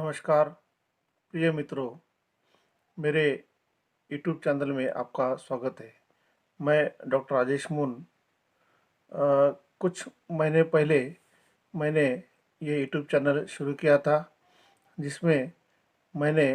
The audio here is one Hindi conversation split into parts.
नमस्कार प्रिय मित्रों, मेरे यूट्यूब चैनल में आपका स्वागत है। मैं डॉक्टर राजेश मून। कुछ महीने पहले मैंने ये यूट्यूब चैनल शुरू किया था, जिसमें मैंने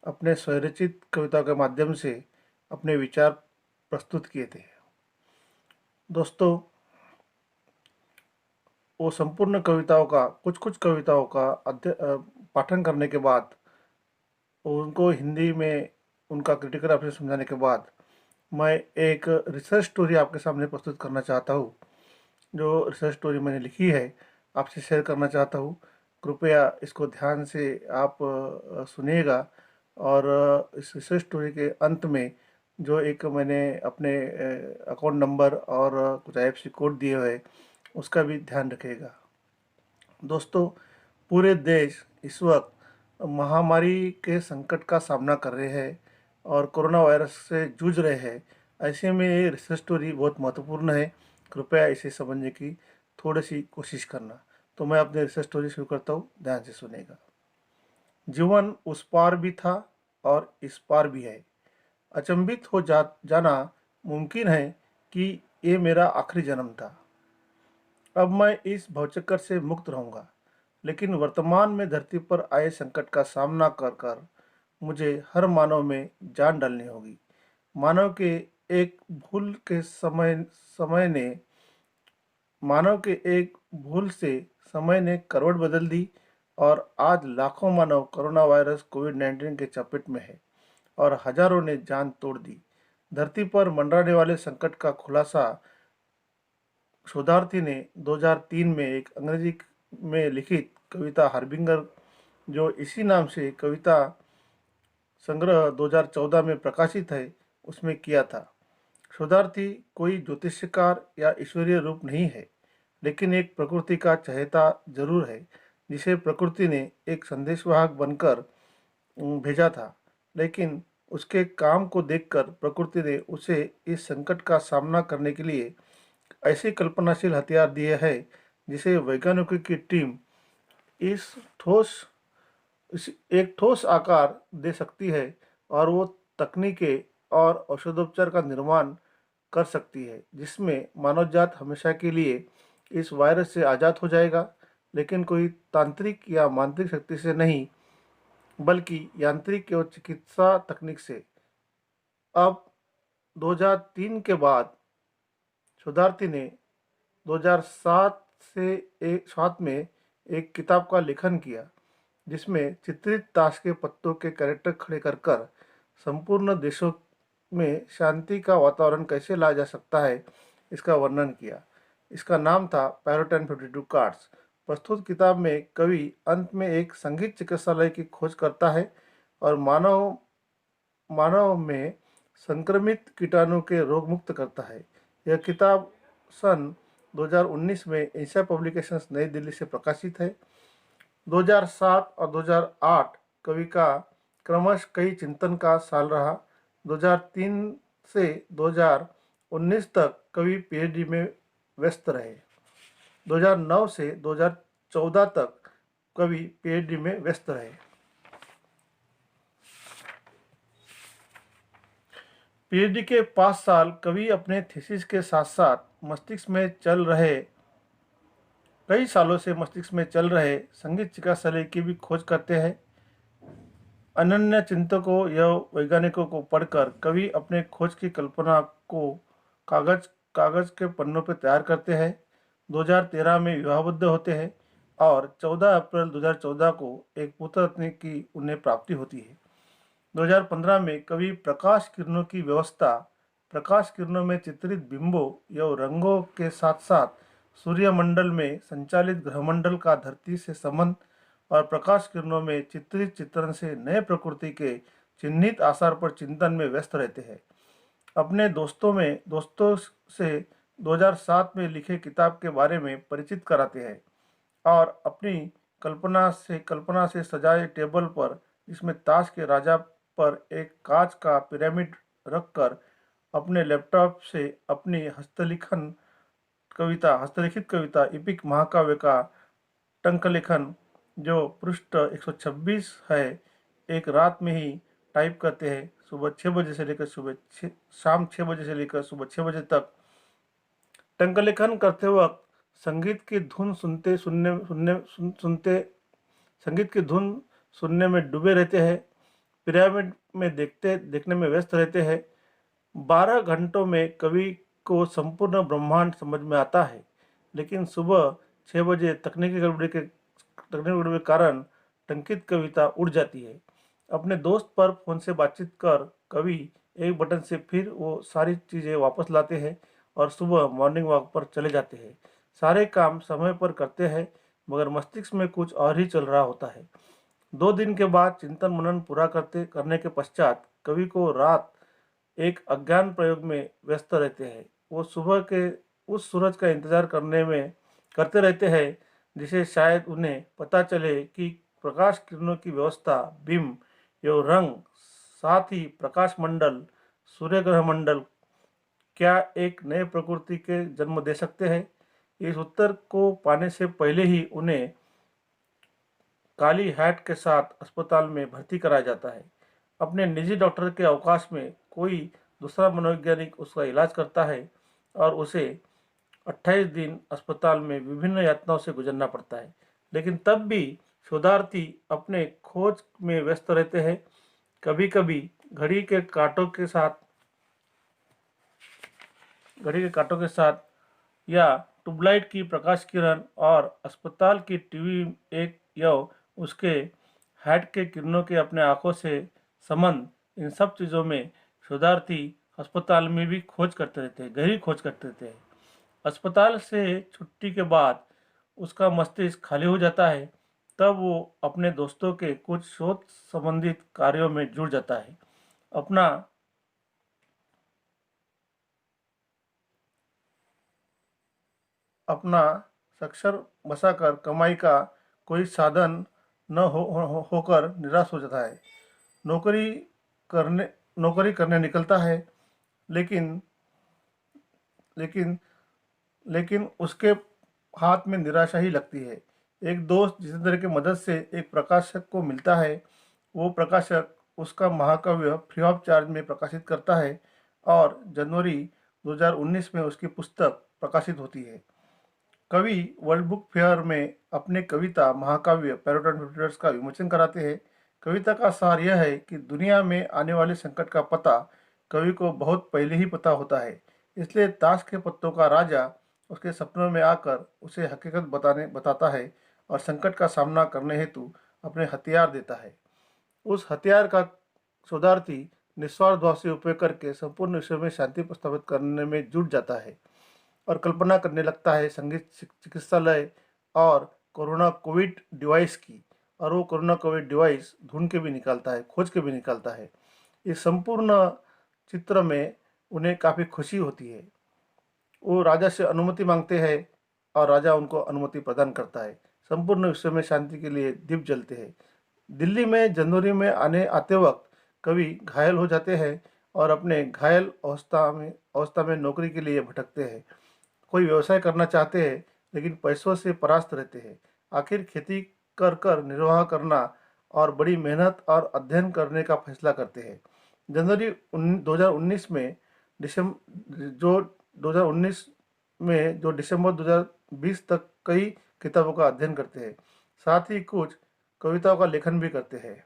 अपने स्वरचित कविता के माध्यम से अपने विचार प्रस्तुत किए थे। दोस्तों, वो संपूर्ण कविताओं का कुछ कविताओं का पाठन करने के बाद, उनको हिंदी में उनका क्रिटिकल ऑप्शन समझाने के बाद, मैं एक रिसर्च स्टोरी आपके सामने प्रस्तुत करना चाहता हूँ। जो रिसर्च स्टोरी मैंने लिखी है, आपसे शेयर करना चाहता हूँ। कृपया इसको ध्यान से आप सुनिएगा। और इस रिसर्च स्टोरी के अंत में जो एक मैंने अपने अकाउंट नंबर और कुछ आईएफएससी कोड दिए हुए, उसका भी ध्यान रखिएगा। दोस्तों, पूरे देश इस वक्त महामारी के संकट का सामना कर रहे हैं और कोरोना वायरस से जूझ रहे हैं। ऐसे में ये रिसर्च स्टोरी बहुत महत्वपूर्ण है। कृपया इसे समझने की थोड़ी सी कोशिश करना। तो मैं अपनी रिसर्च स्टोरी शुरू करता हूँ, ध्यान से सुनेगा। जीवन उस पार भी था और इस पार भी है। अचंभित हो जाना मुमकिन है कि ये मेरा आखिरी जन्म था। अब मैं इस भवचक्कर से मुक्त रहूंगा, लेकिन वर्तमान में धरती पर आए संकट का सामना कर कर मुझे हर मानव में जान डालनी होगी। मानव के एक भूल के समय समय ने मानव के एक भूल से समय ने करवट बदल दी और आज लाखों मानव कोरोना वायरस कोविड-19 के चपेट में है और हजारों ने जान तोड़ दी। धरती पर मंडराने वाले संकट का खुलासा शोधार्थी ने 2003 में एक अंग्रेजी में लिखित कविता हार्बिंगर, जो इसी नाम से कविता संग्रह 2014 में प्रकाशित है, उसमें किया था। शोधार्थी कोई ज्योतिषकार या ईश्वरीय रूप नहीं है, लेकिन एक प्रकृति का चहेता जरूर है, जिसे प्रकृति ने एक संदेशवाहक बनकर भेजा था। लेकिन उसके काम को देखकर प्रकृति ने उसे इस संकट का सामना करने के लिए ऐसे कल्पनाशील हथियार दिए हैं, जिसे वैज्ञानिकों की टीम इस ठोस एक ठोस आकार दे सकती है और वो तकनीकें और औषधोपचार का निर्माण कर सकती है, जिसमें मानवजात हमेशा के लिए इस वायरस से आज़ाद हो जाएगा, लेकिन कोई तांत्रिक या मांत्रिक शक्ति से नहीं, बल्कि यांत्रिक और चिकित्सा तकनीक से। अब 2003 के बाद शोधार्थी ने 2007 से एक साथ में एक किताब का लेखन किया, जिसमें चित्रित ताश के पत्तों के कैरेक्टर खड़े कर कर संपूर्ण देशों में शांति का वातावरण कैसे लाया जा सकता है, इसका वर्णन किया। इसका नाम था पैरोट एंड 52 कार्ड्स। प्रस्तुत किताब में कवि अंत में एक संगीत चिकित्सालय की खोज करता है और मानव मानव में संक्रमित कीटाणु के रोग मुक्त करता है। यह किताब सन 2019 में ईशा पब्लिकेशंस नई दिल्ली से प्रकाशित है। 2007 और 2008 कवि का क्रमश कई चिंतन का साल रहा। 2003 से 2019 तक कवि पीएचडी में व्यस्त रहे। 2009 से 2014 तक कवि पीएचडी में व्यस्त रहे। पीएचडी के 5 साल कवि अपने थीसिस के साथ साथ कई सालों से मस्तिष्क में चल रहे संगीत चिकित्सालय की भी खोज करते हैं। अनन्य चिंतकों या वैज्ञानिकों को पढ़कर कवि अपने खोज की कल्पना को कागज कागज के पन्नों पर तैयार करते हैं। 2013 में विवाहबद्ध होते हैं और 14 अप्रैल 2014 को एक पुत्र रत्न की उन्हें प्राप्ति होती है। 2015 में कवि प्रकाश किरणों में चित्रित बिंबों या रंगों के साथ साथ सूर्यमंडल में संचालित ग्रहमंडल का धरती से संबंध और प्रकाश किरणों में चित्रित चित्रण से नए प्रकृति के चिन्हित आसार पर चिंतन में व्यस्त रहते हैं। अपने दोस्तों से 2007 में लिखे किताब के बारे में परिचित कराते हैं और अपनी कल्पना से सजाए टेबल पर, जिसमें ताश के राजा पर एक कांच का पिरामिड रखकर, अपने लैपटॉप से अपनी हस्तलिखित कविता इपिक महाकाव्य का टंकलेखन जो पृष्ठ 126 है, एक रात में ही टाइप करते हैं, सुबह 6 बजे से लेकर शाम 6 बजे से लेकर सुबह 6 बजे तक। टंकलेखन करते वक्त संगीत की धुन सुनते सुनने सुनने सुन, सुनते संगीत की धुन सुनने में डूबे रहते हैं। पिरामिड में देखने में व्यस्त रहते हैं। 12 घंटों में कवि को संपूर्ण ब्रह्मांड समझ में आता है, लेकिन सुबह 6 बजे तकनीकी गड़बड़ी के कारण टंकित कविता उड़ जाती है। अपने दोस्त पर फोन से बातचीत कर कवि एक बटन से फिर वो सारी चीज़ें वापस लाते हैं और सुबह मॉर्निंग वॉक पर चले जाते हैं। सारे काम समय पर करते हैं, मगर मस्तिष्क में कुछ और ही चल रहा होता है। 2 दिन के बाद चिंतन मनन पूरा करने के पश्चात कवि को रात एक अज्ञान प्रयोग में व्यस्त रहते हैं। वो सुबह के उस सूरज का इंतजार करते रहते हैं जिसे शायद उन्हें पता चले कि प्रकाश किरणों की व्यवस्था, बिंब एवं रंग, साथ ही प्रकाश मंडल, सूर्य ग्रह मंडल क्या एक नए प्रकृति के जन्म दे सकते हैं। इस उत्तर को पाने से पहले ही उन्हें काली हैट के साथ अस्पताल में भर्ती कराया जाता है। अपने निजी डॉक्टर के अवकाश में कोई दूसरा मनोवैज्ञानिक उसका इलाज करता है और उसे 28 दिन अस्पताल में विभिन्न यातनाओं से गुजरना पड़ता है। लेकिन तब भी शोधार्थी अपने खोज में व्यस्त रहते हैं। कभी कभी घड़ी के कांटों के साथ या ट्यूबलाइट की प्रकाश किरण और अस्पताल की टीवी एक या उसके हैट के किरणों के अपने आंखों से संबंध, इन सब चीज़ों में शोधार्थी अस्पताल में भी खोज करते रहते हैं, गहरी खोज करते रहते हैं। अस्पताल से छुट्टी के बाद उसका मस्तिष्क खाली हो जाता है, तब वो अपने दोस्तों के कुछ शोध संबंधित कार्यों में जुड़ जाता है। अपना अपना सक्षर बसाकर कमाई का कोई साधन न होकर निराश हो जाता है। नौकरी करने नौकरी करने निकलता है, लेकिन लेकिन लेकिन उसके हाथ में निराशा ही लगती है। एक दोस्त जितेंद्र की मदद से एक प्रकाशक को मिलता है। वो प्रकाशक उसका महाकाव्य फ्री ऑफ चार्ज में प्रकाशित करता है और जनवरी 2019 में उसकी पुस्तक प्रकाशित होती है। कवि वर्ल्ड बुक फेयर में अपने कविता महाकाव्य पैरोटन का विमोचन कराते हैं। कविता का सार यह है कि दुनिया में आने वाले संकट का पता कवि को बहुत पहले ही पता होता है, इसलिए ताश के पत्तों का राजा उसके सपनों में आकर उसे हकीकत बताता है और संकट का सामना करने हेतु अपने हथियार देता है। उस हथियार का शोधार्थी निस्वार्थ भाव से उपयोग करके संपूर्ण विश्व में शांति प्रस्तावित करने में जुट जाता है और कल्पना करने लगता है संगीत चिकित्सालय और कोविड डिवाइस की। और वो कोरोना कोविड डिवाइस ढूंढ के भी निकालता है, खोज के भी निकालता है। इस संपूर्ण चित्र में उन्हें काफ़ी खुशी होती है। वो राजा से अनुमति मांगते हैं और राजा उनको अनुमति प्रदान करता है। संपूर्ण विश्व में शांति के लिए दीप जलते हैं। दिल्ली में जनवरी में आते वक्त कवि घायल हो जाते हैं और अपने घायल अवस्था में नौकरी के लिए भटकते हैं। कोई व्यवसाय करना चाहते हैं, लेकिन पैसों से परास्त रहते हैं। आखिर खेती कर कर निर्वाह करना और बड़ी मेहनत और अध्ययन करने का फैसला करते हैं। जनवरी 2019 में दिसंबर जो 2019 में जो दिसंबर 2020 तक कई किताबों का अध्ययन करते हैं, साथ ही कुछ कविताओं का लेखन भी करते हैं।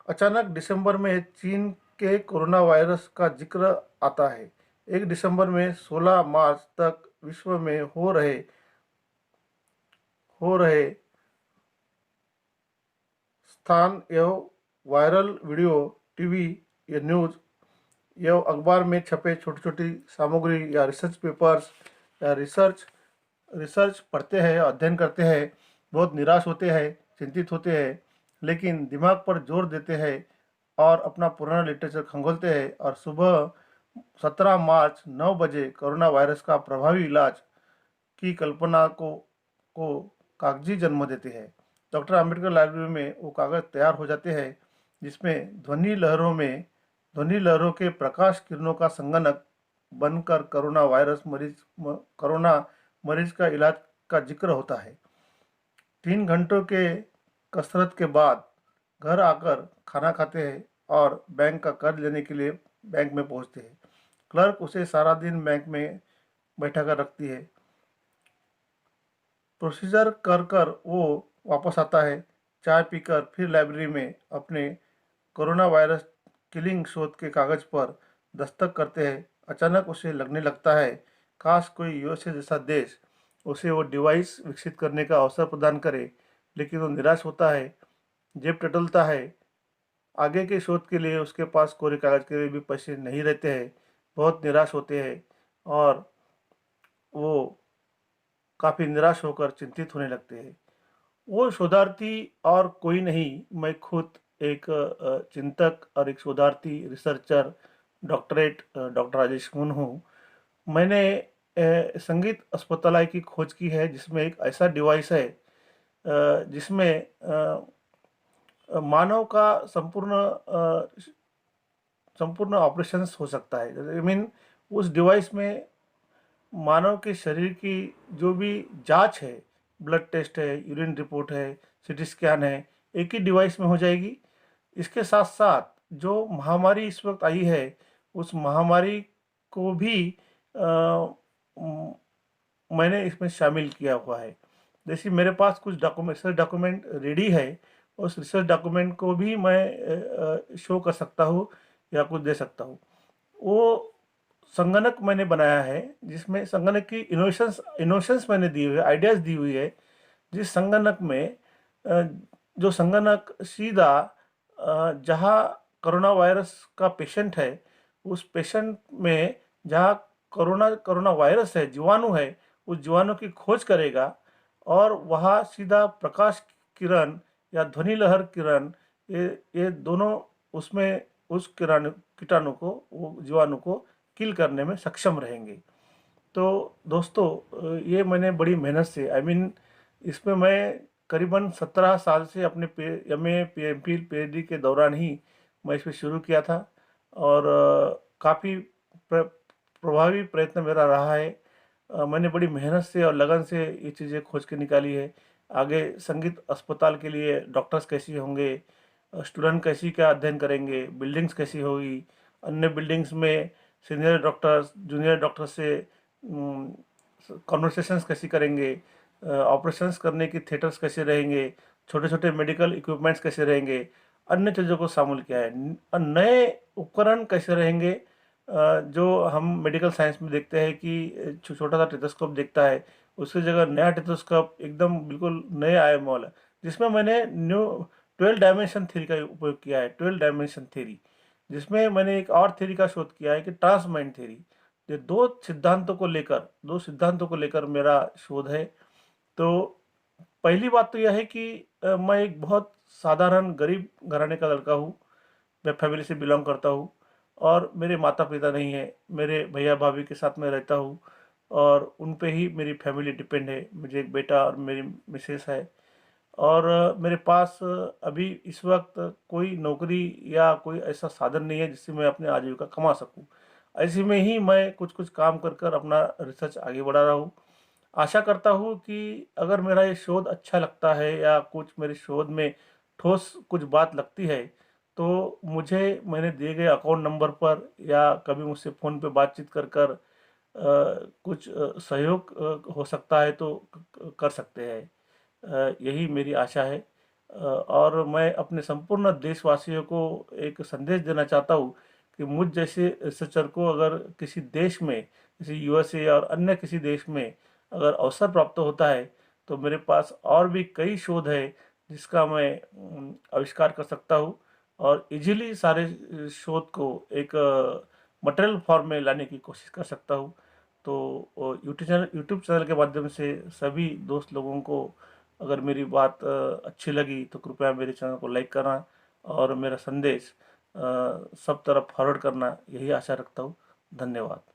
अचानक दिसंबर में चीन के कोरोना वायरस का जिक्र आता है। 1 दिसंबर में 16 मार्च तक विश्व में हो रहे स्थान एवं वायरल वीडियो, टीवी या न्यूज़ एवं अखबार में छपे छोटी छोटी सामग्री या रिसर्च पेपर्स या रिसर्च पढ़ते हैं, अध्ययन करते हैं, बहुत निराश होते हैं, चिंतित होते हैं, लेकिन दिमाग पर जोर देते हैं और अपना पुराना लिटरेचर खंगोलते हैं और सुबह 17 मार्च 9 बजे कोरोना वायरस का प्रभावी इलाज की कल्पना को कागजी जन्म देते हैं। डॉक्टर अंबेडकर लाइब्रेरी में वो कागज तैयार हो जाते हैं, जिसमें ध्वनि लहरों के प्रकाश किरणों का संगणक बनकर कोरोना मरीज का इलाज का जिक्र होता है। 3 घंटों के कसरत के बाद घर आकर खाना खाते हैं और बैंक का कर्ज लेने के लिए बैंक में पहुंचते हैं। क्लर्क उसे सारा दिन बैंक में बैठा कर रखती है। प्रोसीजर कर कर वो वापस आता है। चाय पीकर फिर लाइब्रेरी में अपने कोरोना वायरस किलिंग शोध के कागज पर दस्तक करते हैं। अचानक उसे लगने लगता है, काश कोई यूएसए जैसा देश उसे वो डिवाइस विकसित करने का अवसर प्रदान करे। लेकिन वो निराश होता है। जेब टटोलता है। आगे के शोध के लिए उसके पास कोरे कागज के लिए भी पैसे नहीं रहते हैं। बहुत निराश होते हैं और वो काफ़ी निराश होकर चिंतित होने लगते हैं। वो शोधार्थी और कोई नहीं, मैं खुद एक चिंतक और एक शोधार्थी रिसर्चर डॉक्टर राजेश मुन हूँ। मैंने संगीत अस्पताल की खोज की है जिसमें एक ऐसा डिवाइस है जिसमें मानव का संपूर्ण ऑपरेशंस हो सकता है। आई मीन उस डिवाइस में मानव के शरीर की जो भी जांच है, ब्लड टेस्ट है, यूरिन रिपोर्ट है, सीटी स्कैन है, एक ही डिवाइस में हो जाएगी। इसके साथ साथ जो महामारी इस वक्त आई है, उस महामारी को भी मैंने इसमें शामिल किया हुआ है। जैसे मेरे पास कुछ रिसर्च डॉक्यूमेंट रेडी है, उस रिसर्च डॉक्यूमेंट को भी मैं शो कर सकता हूँ या कुछ दे सकता हूँ। वो संगणक मैंने बनाया है जिसमें संगणक की इनोवेशंस मैंने दी हुई है, आइडियाज़ दी हुई है। जिस संगणक में जो संगणक सीधा जहाँ कोरोना वायरस का पेशेंट है, उस पेशेंट में जहाँ कोरोना वायरस है, जीवाणु है, उस जीवाणु की खोज करेगा और वहाँ सीधा प्रकाश किरण या ध्वनि लहर किरण, ये दोनों उसमें उस कीटाणु को, वो जीवाणु को किल करने में सक्षम रहेंगे। तो दोस्तों, ये मैंने बड़ी मेहनत से, आई मीन इसमें मैं करीबन 17 साल से अपने एमए पीएमफिल पीएचडी के दौरान ही मैं इसमें शुरू किया था और काफ़ी प्रभावी प्रयत्न मेरा रहा है। मैंने बड़ी मेहनत से और लगन से ये चीज़ें खोज के निकाली है। आगे संगीत अस्पताल के लिए डॉक्टर्स कैसे होंगे, स्टूडेंट कैसी क्या अध्ययन करेंगे, बिल्डिंग्स कैसी होगी, अन्य बिल्डिंग्स में सीनियर डॉक्टर्स जूनियर डॉक्टर से कॉन्वर्सेशंस कैसी करेंगे, ऑपरेशंस करने की थिएटर्स कैसे रहेंगे, छोटे छोटे मेडिकल इक्विपमेंट्स कैसे रहेंगे, अन्य चीज़ों को शामिल किया है। नए उपकरण कैसे रहेंगे, जो हम मेडिकल साइंस में देखते हैं कि छोटा सा टेथोस्कोप देखता है, उसकी जगह नया टेथोस्कोप एकदम बिल्कुल नए आयाम वाला, जिसमें मैंने न्यू 12 डायमेंशन थ्योरी का उपयोग किया है। 12 डायमेंशन थ्योरी, जिसमें मैंने एक और थ्योरी का शोध किया है कि ट्रांसमाइंड थ्योरी। ये दो सिद्धांतों को लेकर मेरा शोध है। तो पहली बात तो यह है कि मैं एक बहुत साधारण गरीब घराने का लड़का हूँ। मैं फैमिली से बिलोंग करता हूँ और मेरे माता पिता नहीं है। मेरे भैया भाभी के साथ में रहता हूँ और उन पे ही मेरी फैमिली डिपेंड है। मुझे एक बेटा और मेरी मिसेस है और मेरे पास अभी इस वक्त कोई नौकरी या कोई ऐसा साधन नहीं है जिससे मैं अपने आजीविका कमा सकूं। ऐसे में ही मैं कुछ कुछ काम कर कर अपना रिसर्च आगे बढ़ा रहा हूँ। आशा करता हूँ कि अगर मेरा ये शोध अच्छा लगता है या कुछ मेरे शोध में ठोस कुछ बात लगती है, तो मुझे मैंने दिए गए अकाउंट नंबर पर या कभी मुझसे फ़ोन पे बातचीत कर कर कुछ सहयोग हो सकता है तो कर सकते हैं। यही मेरी आशा है। और मैं अपने संपूर्ण देशवासियों को एक संदेश देना चाहता हूँ कि मुझ जैसे रिसर्चर को अगर किसी देश में, जैसे यूएसए और अन्य किसी देश में अगर अवसर प्राप्त होता है, तो मेरे पास और भी कई शोध है जिसका मैं आविष्कार कर सकता हूँ और इजीली सारे शोध को एक मटेरियल फॉर्म में लाने की कोशिश कर सकता हूँ। तो यूट्यूब चैनल के माध्यम से सभी दोस्त लोगों को अगर मेरी बात अच्छी लगी तो कृपया मेरे चैनल को लाइक करना और मेरा संदेश सब तरफ फॉरवर्ड करना, यही आशा रखता हूँ। धन्यवाद।